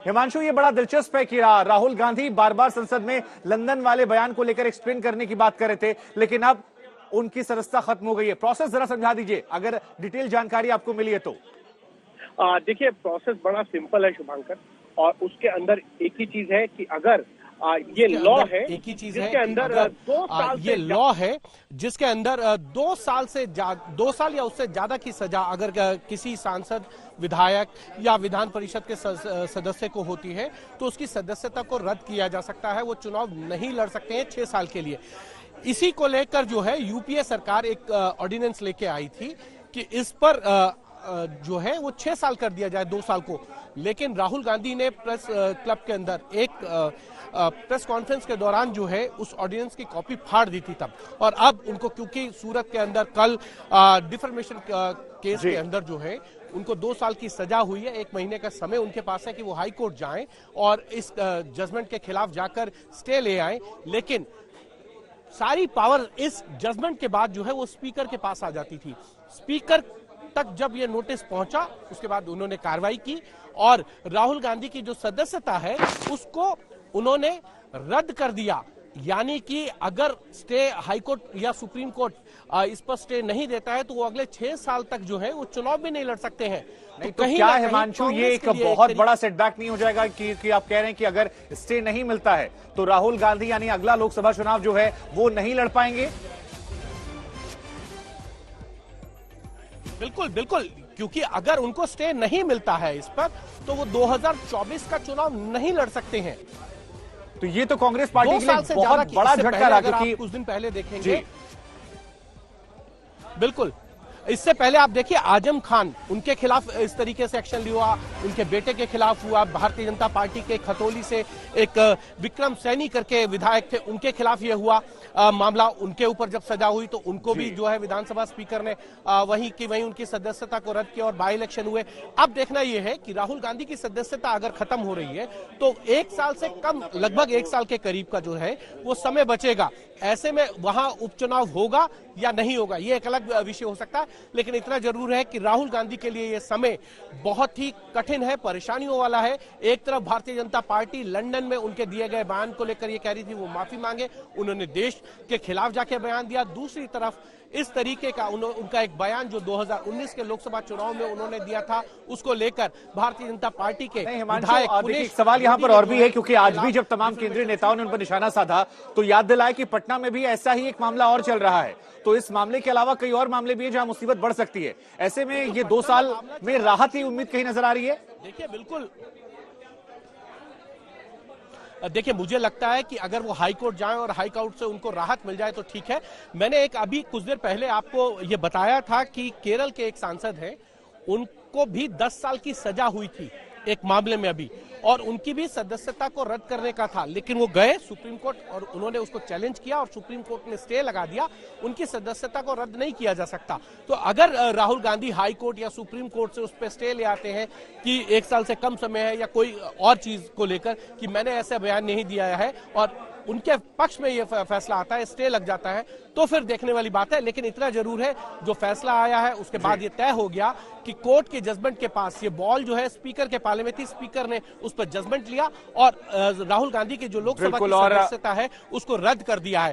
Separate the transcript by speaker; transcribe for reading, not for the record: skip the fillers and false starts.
Speaker 1: हिमांशु, ये बड़ा दिलचस्प है कि राहुल गांधी बार बार संसद में लंदन वाले बयान को लेकर एक्सप्लेन करने की बात कर रहे थे, लेकिन अब उनकी सदस्यता खत्म हो गई है। प्रोसेस जरा समझा दीजिए, अगर डिटेल जानकारी आपको मिली है तो।
Speaker 2: देखिए, प्रोसेस बड़ा सिंपल है शुभांकर, और उसके अंदर एक ही चीज है कि अगर ये लॉ है,
Speaker 3: एक ही चीज
Speaker 2: जिसके अंदर 2 साल
Speaker 3: ये लॉ है जिसके अंदर 2 साल या उससे ज्यादा की सजा अगर किसी सांसद, विधायक या विधान परिषद के सदस्य को होती है तो उसकी सदस्यता को रद्द किया जा सकता है। वो चुनाव नहीं लड़ सकते हैं 6 साल के लिए। इसी को लेकर जो है यूपीए सरकार एक ऑर्डिनेंस लेके आई थी कि इस पर जो है वो 6 साल कर दिया जाए 2 साल को। लेकिन राहुल गांधी ने प्रेस क्लब के अंदर एक प्रेस कॉन्फ्रेंस के दौरान जो है उस ऑर्डिनेंस की कॉपी फाड़ दी थी तब। और अब उनको, क्योंकि सूरत के अंदर कल डिफेमेशन केस के अंदर जो है उनको 2 साल की सजा हुई है, 1 महीने का समय उनके पास है कि वो हाई कोर्ट जाएं और इस जजमेंट के खिलाफ जाकर स्टे ले आएं। लेकिन सारी पावर इस जजमेंट के बाद जो है वो स्पीकर के पास आ जाती थी। स्पीकर तक जब ये नोटिस पहुंचा उसके बाद उन्होंने कार्रवाई की और राहुल गांधी की जो सदस्यता है उसको उन्होंने रद्द कर दिया। यानी कि अगर स्टे हाईकोर्ट या सुप्रीम कोर्ट इस पर स्टे नहीं देता है तो वो अगले 6 साल तक जो है वो चुनाव भी नहीं लड़ सकते हैं।
Speaker 1: नहीं तो क्या हिमांशु, ये एक बहुत बड़ा सेटबैक नहीं हो जाएगा कि आप कह रहे हैं कि अगर स्टे नहीं मिलता है तो राहुल गांधी यानी अगला लोकसभा चुनाव जो है वो नहीं लड़ पाएंगे?
Speaker 3: बिल्कुल बिल्कुल, क्योंकि अगर उनको स्टे नहीं मिलता है इस पर तो वो 2024 का चुनाव नहीं लड़ सकते हैं।
Speaker 1: तो ये तो कांग्रेस पार्टी के लिए बहुत बड़ा झटका रहा, क्योंकि
Speaker 3: कुछ दिन पहले देखेंगे। बिल्कुल, इससे पहले आप देखिए आजम खान, उनके खिलाफ इस तरीके से एक्शन लिया, उनके बेटे के खिलाफ हुआ। भारतीय जनता पार्टी के खतौली से एक विक्रम सैनी करके विधायक थे, उनके खिलाफ ये हुआ मामला। उनके ऊपर जब सजा हुई तो उनको भी जो है विधानसभा स्पीकर ने वहीं उनकी सदस्यता को रद्द किया और बाई इलेक्शन हुए। अब देखना यह है कि राहुल गांधी की सदस्यता अगर खत्म हो रही है तो 1 साल से कम, लगभग 1 साल के करीब का जो है वो समय बचेगा। ऐसे में वहां उपचुनाव होगा या नहीं होगा ये एक अलग विषय हो सकता है, लेकिन इतना जरूर है कि राहुल गांधी के लिए यह समय बहुत ही कठिन है, परेशानियों वाला है। एक तरफ भारतीय जनता पार्टी लंदन में उनके दिए गए बयान को लेकर ये कह रही थी वो माफी मांगे, उन्होंने देश के खिलाफ जाके बयान दिया। दूसरी तरफ इस तरीके का उनका एक बयान जो 2019 के लोकसभा चुनाव में उन्होंने दिया था उसको लेकर भारतीय जनता पार्टी के विधायक।
Speaker 1: एक सवाल यहाँ पर और भी है, क्योंकि आज भी जब तमाम केंद्रीय नेताओं ने उन पर निशाना साधा तो याद दिलाया कि पटना में भी ऐसा ही एक मामला और चल रहा है। तो इस मामले के अलावा कई और मामले भी हैं जहां मुसीबत बढ़ सकती है। ऐसे में ये 2 साल में राहत की उम्मीद कहीं नजर आ रही है?
Speaker 3: देखिए बिल्कुल, देखिए मुझे लगता है कि अगर वो हाई कोर्ट जाएं और हाई कोर्ट से उनको राहत मिल जाए तो ठीक है। मैंने अभी कुछ देर पहले आपको ये बताया था कि केरल के एक सांसद हैं, उनको भी 10 साल की सजा हुई थी एक मामले में अभी, और उनकी भी सदस्यता को रद्द करने का था। लेकिन वो गए सुप्रीम कोर्ट और उन्होंने उसको चैलेंज किया और सुप्रीम कोर्ट ने स्टे लगा दिया। उनकी सदस्यता को रद्द नहीं किया जा सकता। तो अगर राहुल गांधी हाई कोर्ट या सुप्रीम कोर्ट से उस पर स्टे ले आते हैं कि 1 साल से कम समय है या कोई और चीज को लेकर कि मैंने ऐसा बयान नहीं दिया है और उनके पक्ष में यह फैसला आता है, स्टे लग जाता है, तो फिर देखने वाली बात है। लेकिन इतना जरूर है, जो फैसला आया है उसके बाद ये तय हो गया कि कोर्ट के जजमेंट के पास ये बॉल जो है स्पीकर के पाले में थी, स्पीकर ने उस पर जजमेंट लिया और राहुल गांधी की जो लोकसभा की सदस्यता है उसको रद्द कर दिया है।